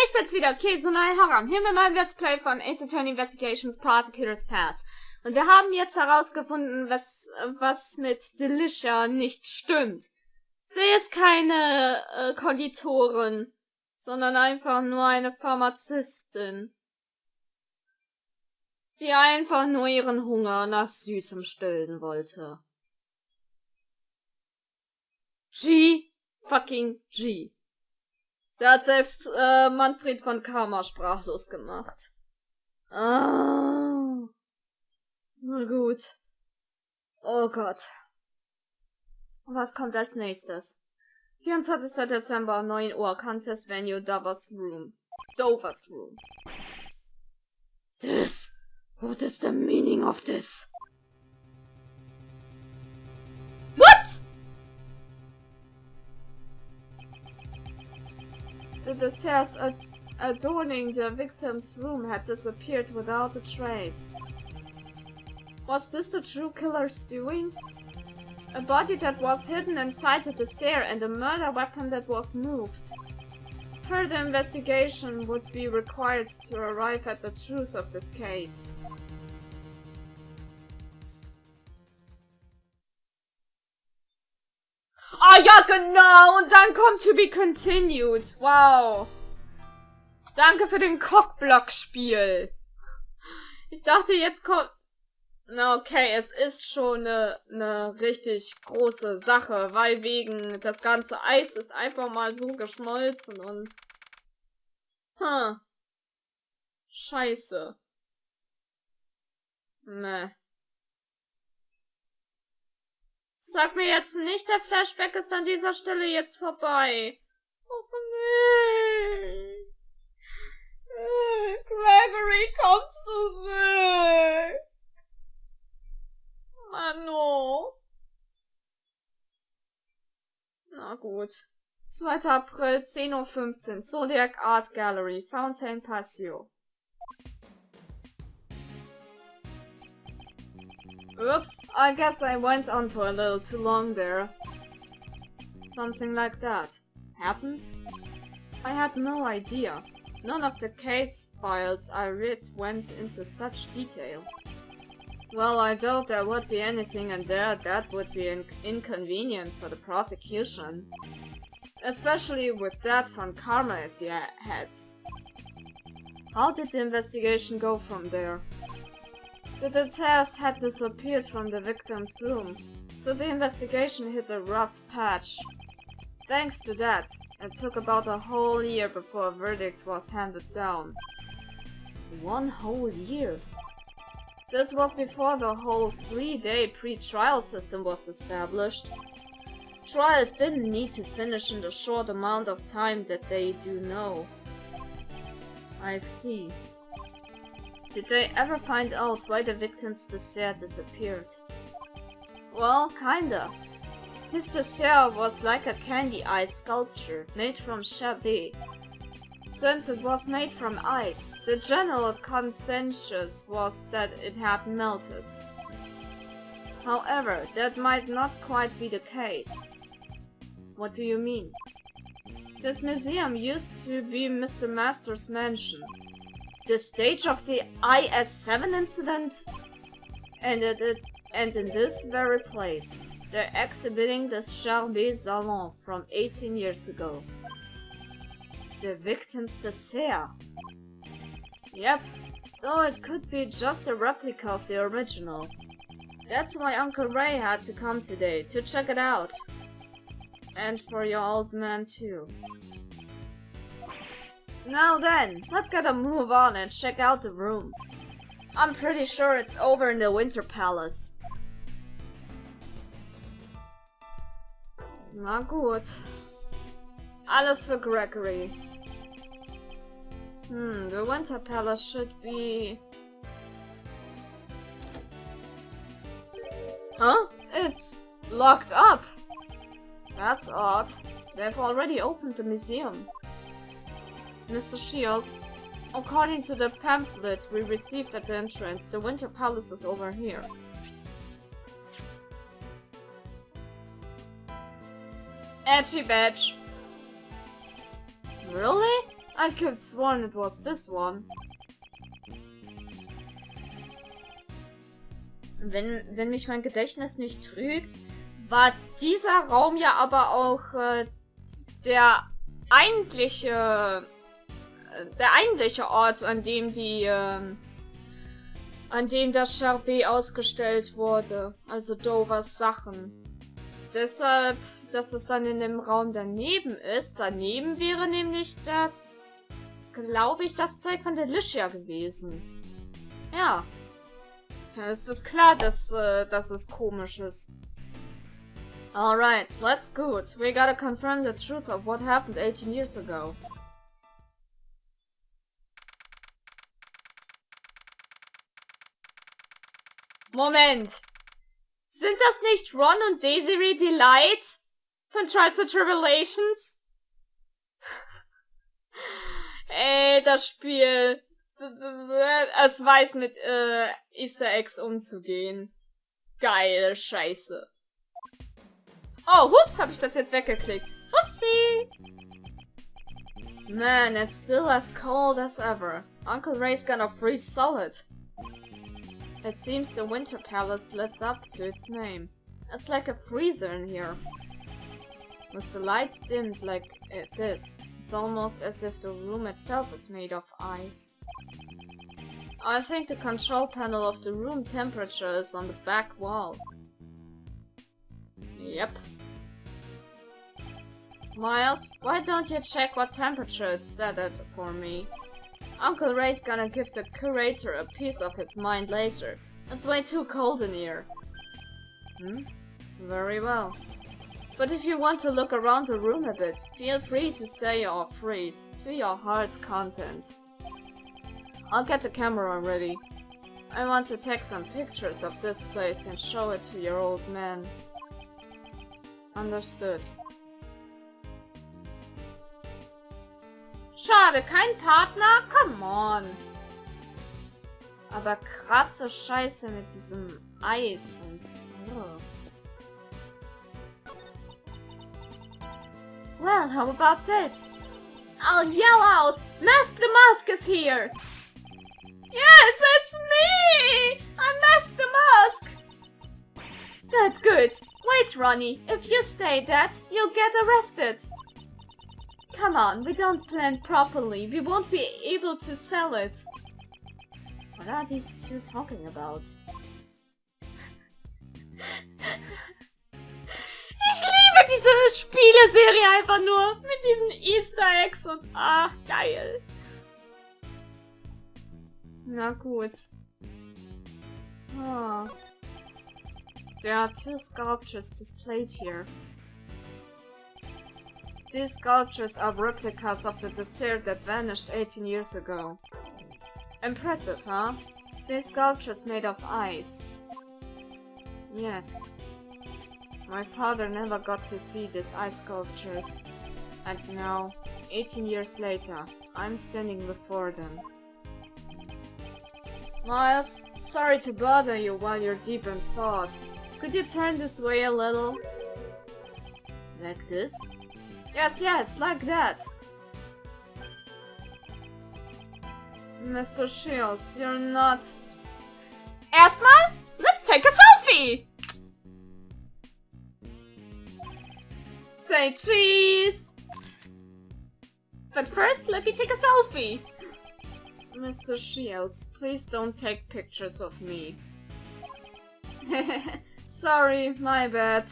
ich bin's wieder, Kesunai Haram, hier mit meinem Let's Play von Ace Attorney Investigations Prosecutor's Pass. Und wir haben jetzt herausgefunden, was mit Delicia nicht stimmt. Sie ist keine Konditorin, sondern einfach nur eine Pharmazistin, die einfach nur ihren Hunger nach Süßem stillen wollte. Fucking G. Sie hat selbst Manfred von Kamera sprachlos gemacht. Ah. Na gut. Oh Gott. Was kommt als nächstes? 24. Dezember, 9 Uhr, Contest Venue, Dover's Room. This? What is the meaning of this? What? The desserts adorning the victim's room had disappeared without a trace. Was this the true killer's doing? A body that was hidden inside the dessert and a murder weapon that was moved. Further investigation would be required to arrive at the truth of this case. Ah ja, genau! Und dann kommt To Be Continued. Wow. Danke für den Cockblock-Spiel. Ich dachte, jetzt kommt... Na okay, es ist schon eine richtig große Sache, weil wegen das ganze Eis ist einfach mal so geschmolzen und... Scheiße. Meh. Sag mir jetzt nicht, der Flashback ist an dieser Stelle jetzt vorbei. Oh nee. Gregory, komm zurück. Mano. Na gut. 2. April, 10:15 Uhr, Zodiac Art Gallery, Fountain Passio. Oops, I guess I went on for a little too long there. Something like that happened? I had no idea. None of the case files I read went into such detail. Well, I doubt there would be anything in there that would be inconvenient for the prosecution. Especially with that von Karma at the head. How did the investigation go from there? The details had disappeared from the victim's room, so the investigation hit a rough patch. Thanks to that, it took about a whole year before a verdict was handed down. 1 whole year? This was before the whole 3-day pre-trial system was established. Trials didn't need to finish in the short amount of time that they do now. I see. Did they ever find out why the victim's dessert disappeared? Well, kinda. His dessert was like a candy ice sculpture made from sherbet. Since it was made from ice, the general consensus was that it had melted. However, that might not quite be the case. What do you mean? This museum used to be Mr. Master's mansion. The stage of the IS-7 incident? And in this very place, they're exhibiting the Sherbet Salon from 18 years ago. The victim's dessert. Yep, though it could be just a replica of the original. That's why Uncle Ray had to come today, to check it out. And for your old man too. Now then, let's get a move on and check out the room. I'm pretty sure it's over in the Winter Palace. Na gut. Alles für Gregory. The Winter Palace should be... Huh? It's locked up. That's odd. They've already opened the museum. Mr. Shields, according to the pamphlet we received at the entrance, the Winter Palace is over here. Edgy badge. Really? I could have sworn it was this one. Wenn mich mein Gedächtnis nicht trügt, war dieser Raum ja aber auch der eigentliche Ort, an dem das Charbet ausgestellt wurde, also Dovers Sachen. Deshalb, dass es dann in dem Raum daneben ist. Daneben wäre nämlich das, glaube ich, das Zeug von Delicia gewesen. Ja. Dann ist es klar, dass es komisch ist. Alright, let's go. We gotta confirm the truth of what happened 18 years ago. Moment! Sind das nicht Ron und Desiree Delight von Trials and Tribulations? Ey, das Spiel. Es weiß mit Easter Eggs umzugehen. Geil, scheiße. Oh, hups, hab ich das jetzt weggeklickt. Upsi! Man, it's still as cold as ever. Uncle Ray's gonna freeze solid. It seems the Winter Palace lives up to its name. It's like a freezer in here. With the lights dimmed like this, it's almost as if the room itself is made of ice. I think the control panel of the room temperature is on the back wall. Yep. Miles, why don't you check what temperature it's set at for me? Uncle Ray's gonna give the curator a piece of his mind later. It's way too cold in here. Very well. But if you want to look around the room a bit, feel free to stay or freeze, to your heart's content. I'll get the camera ready. I want to take some pictures of this place and show it to your old man. Understood. Schade, kein Partner? Come on. Aber krasse Scheiße mit diesem Eis und... Oh. Well, how about this? I'll yell out, Mask the Mask is here! Yes, it's me! I'm Mask the Mask! That's good. Wait, Ronnie, if you say that, you'll get arrested. Come on, we don't plan properly. We won't be able to sell it. What are these two talking about? Ich liebe diese Spieleserie einfach nur. Mit diesen Easter Eggs und ach, geil. Na gut. Oh. There are two sculptures displayed here. These sculptures are replicas of the desert that vanished 18 years ago. Impressive, huh? These sculptures made of ice. Yes. My father never got to see these ice sculptures. And now, 18 years later, I'm standing before them. Miles, sorry to bother you while you're deep in thought. Could you turn this way a little? Like this? Yes, like that. Mr. Shields, you're not... Erstmal, let's take a selfie! Say cheese! But first, let me take a selfie! Mr. Shields, please don't take pictures of me. Sorry, my bad.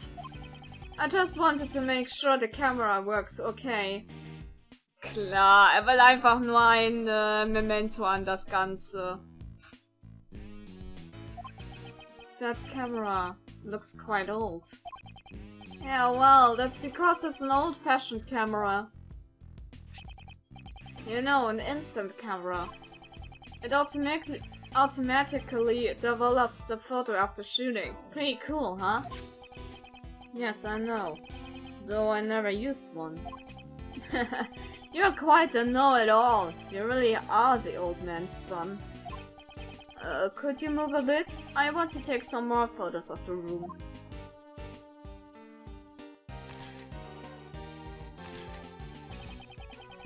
I just wanted to make sure the camera works okay. Klar, er will einfach nur ein Memento an das Ganze. That camera looks quite old. Yeah, well, that's because it's an old-fashioned camera. You know, an instant camera. It automatically develops the photo after shooting. Pretty cool, huh? Yes, I know. Though I never used one. You're quite a know-it-all. You really are the old man's son. Could you move a bit? I want to take some more photos of the room.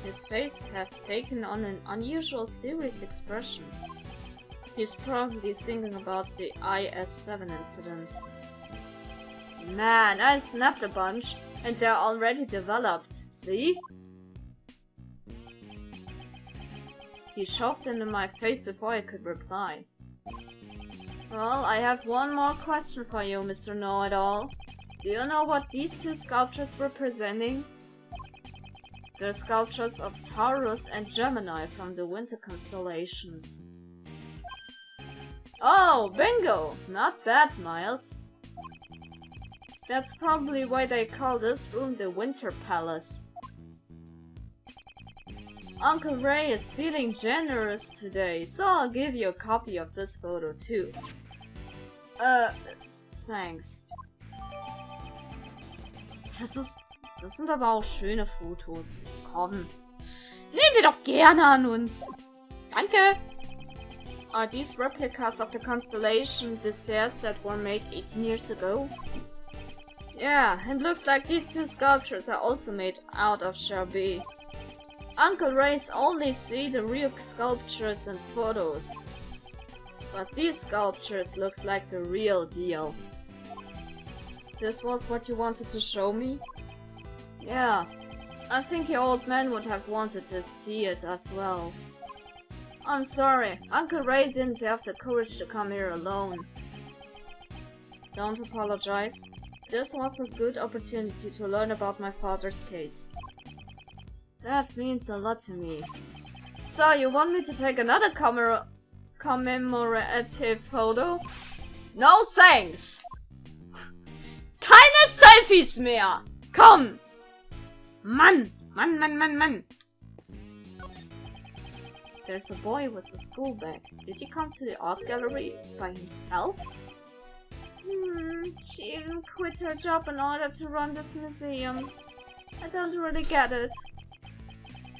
His face has taken on an unusual serious expression. He's probably thinking about the IS-7 incident. Man, I snapped a bunch, and they're already developed, see? He shoved into my face before I could reply. Well, I have one more question for you, Mr. Know-It-All. Do you know what these two sculptures were presenting? They're sculptures of Taurus and Gemini from the winter constellations. Oh, bingo! Not bad, Miles. That's probably why they call this room the Winter Palace. Uncle Ray is feeling generous today, so I'll give you a copy of this photo too. Thanks. Das sind aber auch schöne Fotos. Komm. Nehmen wir doch gerne an uns. Danke. Are these replicas of the constellation desserts that were made 18 years ago? Yeah, and looks like these two sculptures are also made out of Charbet. Uncle Ray's only see the real sculptures and photos. But these sculptures looks like the real deal. This was what you wanted to show me? Yeah, I think your old man would have wanted to see it as well. I'm sorry, Uncle Ray didn't have the courage to come here alone. Don't apologize. This was a good opportunity to learn about my father's case. That means a lot to me. So, you want me to take another commemorative photo? No thanks! Keine Selfies mehr! Komm! Mann! Mann! There's a boy with a school bag. Did he come to the art gallery by himself? She even quit her job in order to run this museum. I don't really get it.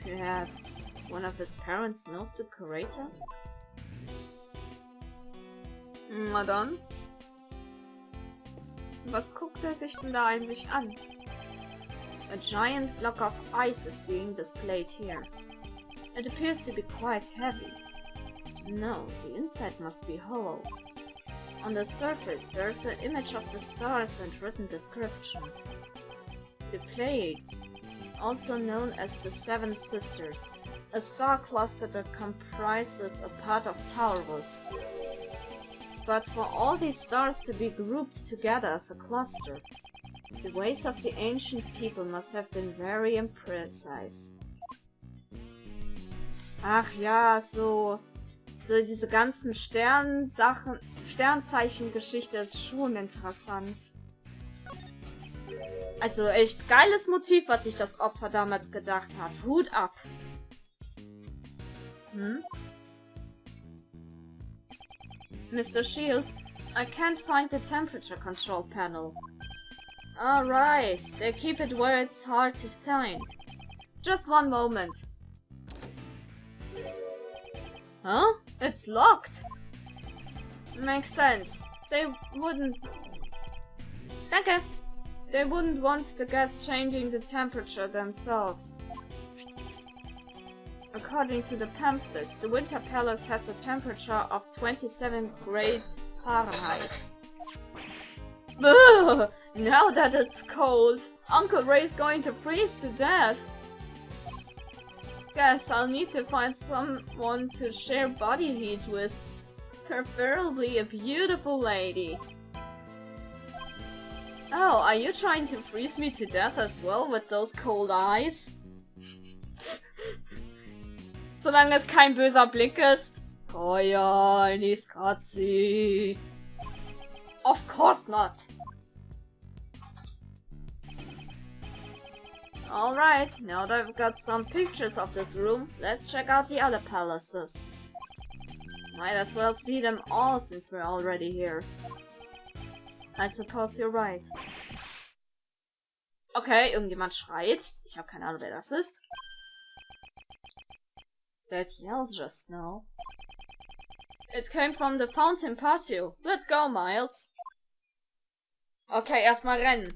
Perhaps one of his parents knows the curator? Na dann. Was guckt sich denn da eigentlich an? A giant block of ice is being displayed here. It appears to be quite heavy. No, the inside must be hollow. On the surface there is an image of the stars and written description. The Pleiades, also known as the Seven Sisters, a star cluster that comprises a part of Taurus. But for all these stars to be grouped together as a cluster, the ways of the ancient people must have been very imprecise. Ach ja, so diese ganzen Sternzeichen-Geschichte ist schon interessant. Also echt geiles Motiv, was sich das Opfer damals gedacht hat. Hut ab. Mr. Shields, I can't find the temperature control panel. Alright, they keep it where it's hard to find. Just one moment. Huh? It's locked. Makes sense. They wouldn't... Danke. They wouldn't want the guests changing the temperature themselves. According to the pamphlet, the Winter Palace has a temperature of 27 grades Fahrenheit. Ugh, now that it's cold, Uncle Ray's going to freeze to death. Guess I'll need to find someone to share body heat with. Preferably a beautiful lady. Oh, are you trying to freeze me to death as well with those cold eyes? Solange es kein böser Blick ist. Oh ja, any Scotzi. Of course not. Alright, now that I've got some pictures of this room, let's check out the other palaces. Might as well see them all since we're already here. I suppose you're right. Okay, irgendjemand schreit. Ich habe keine Ahnung, wer das ist. That yell just now. It came from the fountain patio. Let's go, Miles. Okay, erstmal rennen.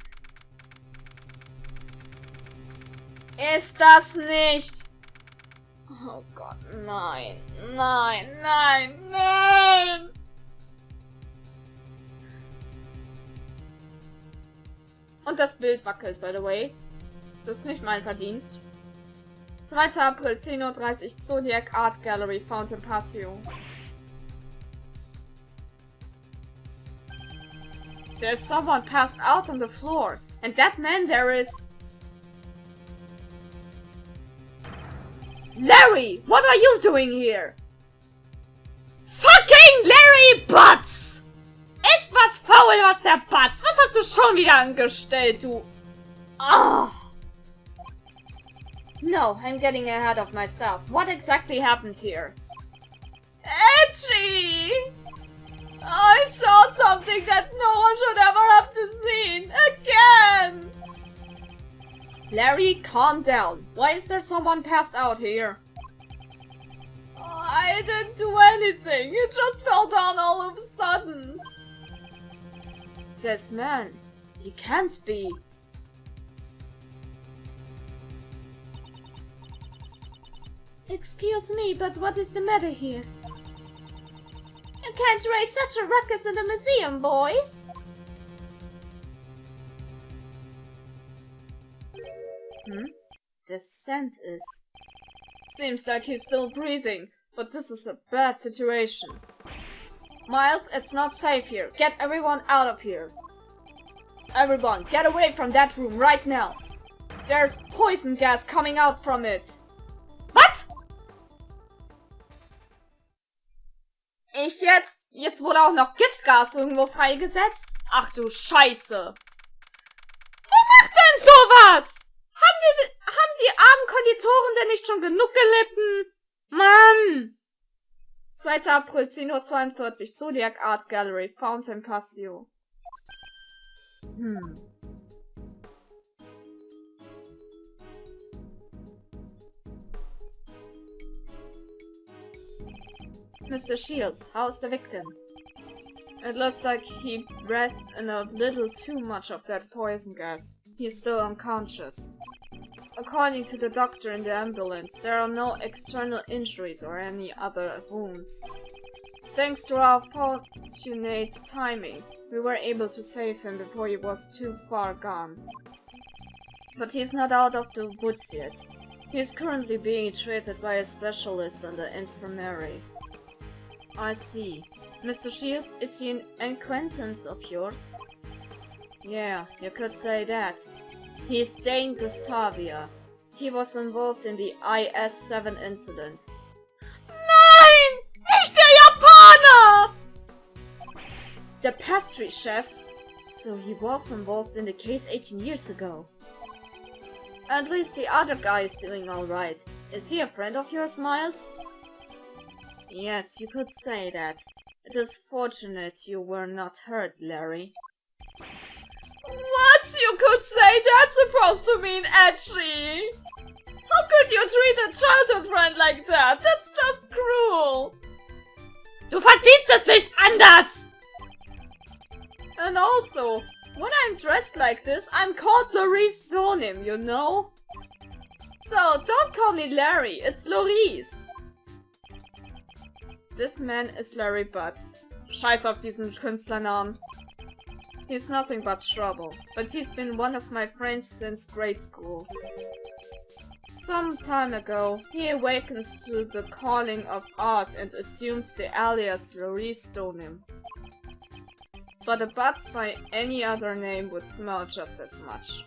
Ist das nicht Oh Gott, nein, nein, nein, nein! Und das Bild wackelt, by the way. Das ist nicht mein Verdienst. 2. April, 10:30 Uhr, Zodiac Art Gallery, Fountain Passio. There's someone passed out on the floor. And that man there is... Larry! What are you doing here? Fucking Larry Butts! Ist was faul, was der Butts? Was hast du schon wieder angestellt, du... Oh. No, I'm getting ahead of myself. What exactly happened here? Edgy! I saw something that no one should ever have to see. Again! Larry, calm down. Why is there someone passed out here? I didn't do anything. It just fell down all of a sudden. This man, he can't be. Excuse me, but what is the matter here? You can't raise such a ruckus in the museum, boys! The scent is... Seems like he's still breathing, but this is a bad situation. Miles, it's not safe here. Get everyone out of here. Everyone, get away from that room right now. There's poison gas coming out from it. What? Echt jetzt? Jetzt wurde auch noch Giftgas irgendwo freigesetzt? Ach du Scheiße. Wer macht denn sowas? Haben die armen Konditoren denn nicht schon genug gelitten? Mann! 2. April, 10:42 Uhr, Zodiac Art Gallery, Fountain Passio. Mr. Shields, how's the victim? It looks like he breathed in a little too much of that poison gas. He's still unconscious. According to the doctor in the ambulance, there are no external injuries or any other wounds. Thanks to our fortunate timing, we were able to save him before he was too far gone. But he's not out of the woods yet. He is currently being treated by a specialist in the infirmary. I see. Mr. Shields, is he an acquaintance of yours? Yeah, you could say that. He's Dane Gustavia. He was involved in the IS-7 incident. Nein! Nicht der Japaner! The pastry chef? So he was involved in the case 18 years ago. At least the other guy is doing alright. Is he a friend of yours, Miles? Yes, you could say that. It is fortunate you were not hurt, Larry. What? You could say that's supposed to mean edgy? How could you treat a childhood friend like that? That's just cruel. Du verdienst es nicht anders! And also, when I'm dressed like this, I'm called Laurice Donim, you know? So, don't call me Larry, it's Laurice. This man is Larry Butts. Scheiß auf diesen Künstlernamen. He's nothing but trouble, but he's been one of my friends since grade school. Some time ago, he awakened to the calling of art and assumed the alias Laurice Donim. But a Butts by any other name would smell just as much.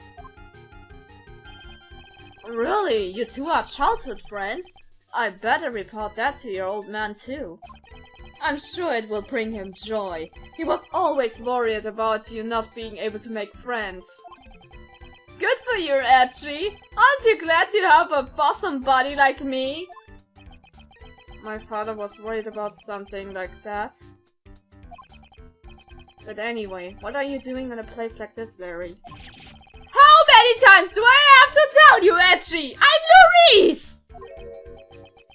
Really? You two are childhood friends? I better report that to your old man too. I'm sure it will bring him joy. He was always worried about you not being able to make friends. Good for you, Edgy! Aren't you glad you have a bosom buddy like me? My father was worried about something like that. But anyway, what are you doing in a place like this, Larry? How many times do I have to tell you, Edgy? I'm Laurice!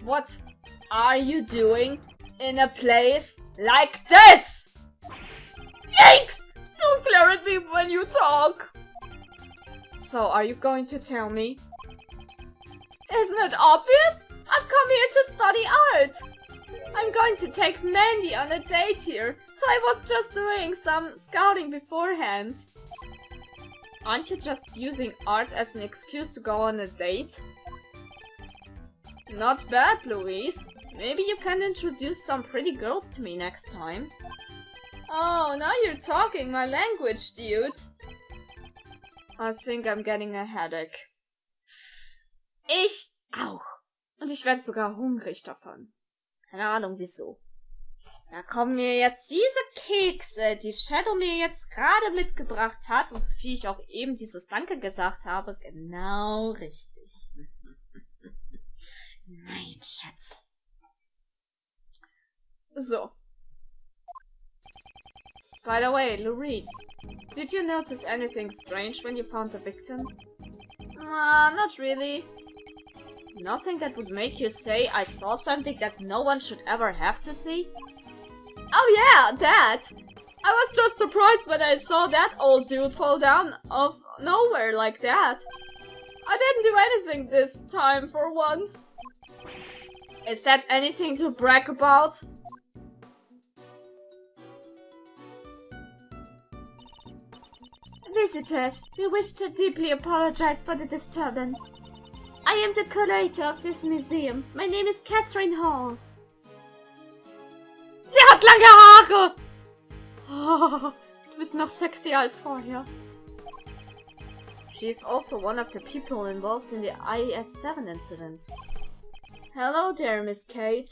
What are you doing in a place like this? Yikes! Don't glare at me when you talk! So, are you going to tell me? Isn't it obvious? I've come here to study art! I'm going to take Mandy on a date here, so I was just doing some scouting beforehand. Aren't you just using art as an excuse to go on a date? Not bad, Louise. Maybe you can introduce some pretty girls to me next time. Oh, now you're talking my language, dude. I think I'm getting a headache. Ich auch. Und ich werde sogar hungrig davon. Keine Ahnung wieso. Da kommen mir jetzt diese Kekse, die Shadow mir jetzt gerade mitgebracht hat und für die ich auch eben dieses Danke gesagt habe, genau richtig. Mein Schatz. So. By the way, Louise, did you notice anything strange when you found the victim? Not really. Nothing that would make you say I saw something that no one should ever have to see? Oh yeah, that! I was just surprised when I saw that old dude fall down of nowhere like that. I didn't do anything this time for once. Is that anything to brag about? Visitors, we wish to deeply apologize for the disturbance. I am the curator of this museum. My name is Catherine Hall. Sie hat lange Haare! Oh, du bist noch sexier als vorher. She is also one of the people involved in the IS-7 incident. Hello there, Miss Kate.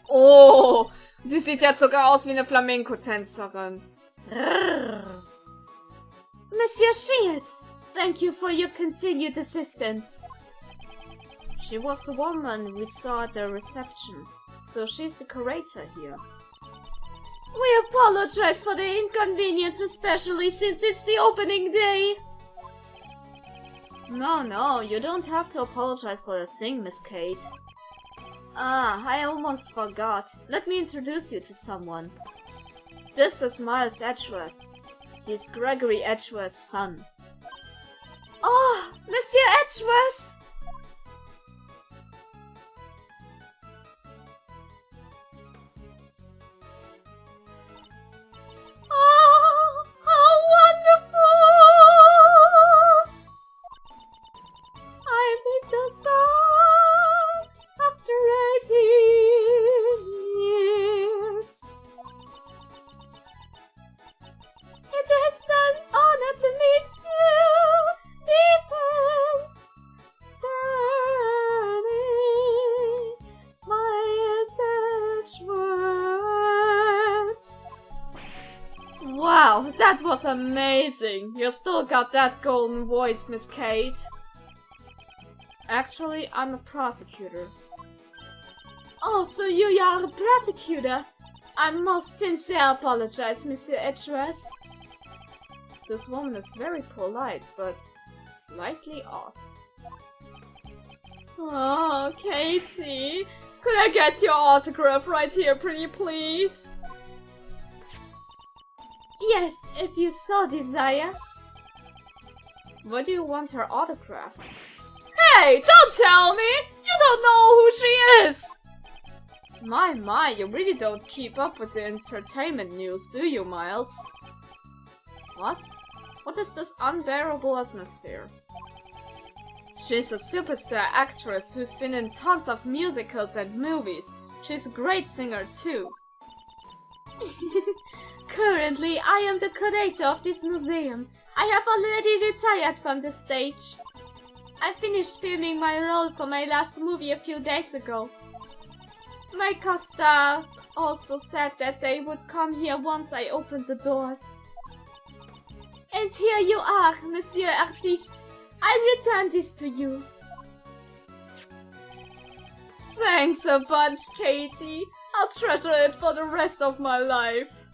Oh, sie sieht jetzt sogar aus wie eine Flamenco-Tänzerin. Monsieur Shields, thank you for your continued assistance. She was the woman we saw at the reception, so she's the curator here. We apologize for the inconvenience, especially since it's the opening day. No, you don't have to apologize for a thing, Miss Kate. Ah, I almost forgot. Let me introduce you to someone. This is Miles Edgeworth. He's Gregory Edgeworth's son. Oh, Monsieur Edgeworth! Oh, how wonderful! I made the song after 18 years. It is an honor to meet you, defense attorney, Miles Edgeworth. Wow, that was amazing. You still got that golden voice, Miss Kate. Actually, I'm a prosecutor. Oh, so you are a prosecutor? I most sincerely apologize, Monsieur Edgeworth. This woman is very polite, but slightly odd. Oh, Katie, could I get your autograph right here, pretty please? Yes, if you so desire. What do you want her autograph? Hey, don't tell me! You don't know who she is! My, you really don't keep up with the entertainment news, do you, Miles? What? What is this unbearable atmosphere? She's a superstar actress who's been in tons of musicals and movies. She's a great singer too. Currently, I am the curator of this museum. I have already retired from the stage. I finished filming my role for my last movie a few days ago. My co-stars also said that they would come here once I opened the doors. And here you are, Monsieur Artiste. I return this to you. Thanks a bunch, Katie. I'll treasure it for the rest of my life.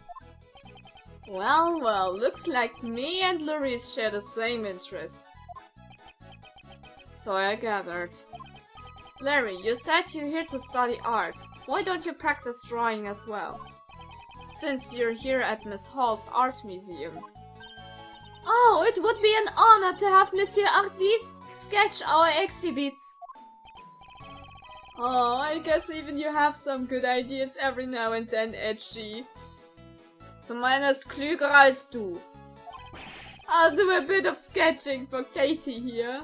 Well, looks like me and Louise share the same interests. So I gathered. Larry, you said you're here to study art. Why don't you practice drawing as well? Since you're here at Miss Hall's art museum. Oh, it would be an honor to have Monsieur Hardy sketch our exhibits. Oh, I guess even you have some good ideas every now and then, Edgy. Zumindest klüger als du. I'll do a bit of sketching for Katie here.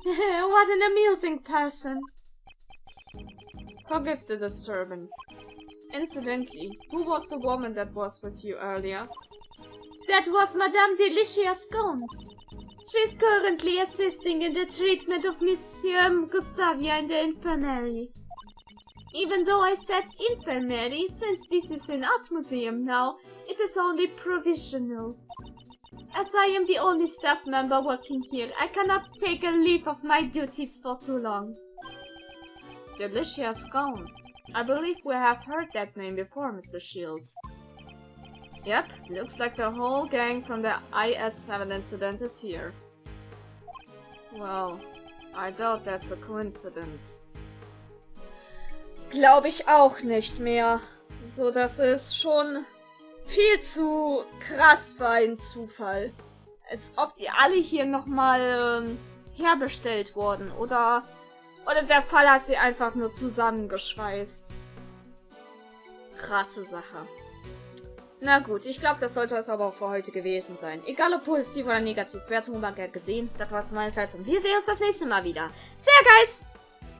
What an amusing person. Forgive the disturbance. Incidentally, who was the woman that was with you earlier? That was Madame Delicia Scones. She's currently assisting in the treatment of Monsieur Gustavia in the infirmary. Even though I said infirmary, since this is an art museum now, it is only provisional. As I am the only staff member working here, I cannot take a leave of my duties for too long. Delicious Scones. I believe we have heard that name before, Mr. Shields. Yep, looks like the whole gang from the IS-7 incident is here. Well, I doubt that's a coincidence. Glaube ich auch nicht mehr. So, das ist schon viel zu krass für einen Zufall. Als ob die alle hier nochmal herbestellt wurden. Oder der Fall hat sie einfach nur zusammengeschweißt. Krasse Sache. Na gut, ich glaube, das sollte es aber auch für heute gewesen sein. Egal ob positiv oder negativ, Bewertung war gern gesehen. Das war's meinerseits und wir sehen uns das nächste Mal wieder. Sehr geil!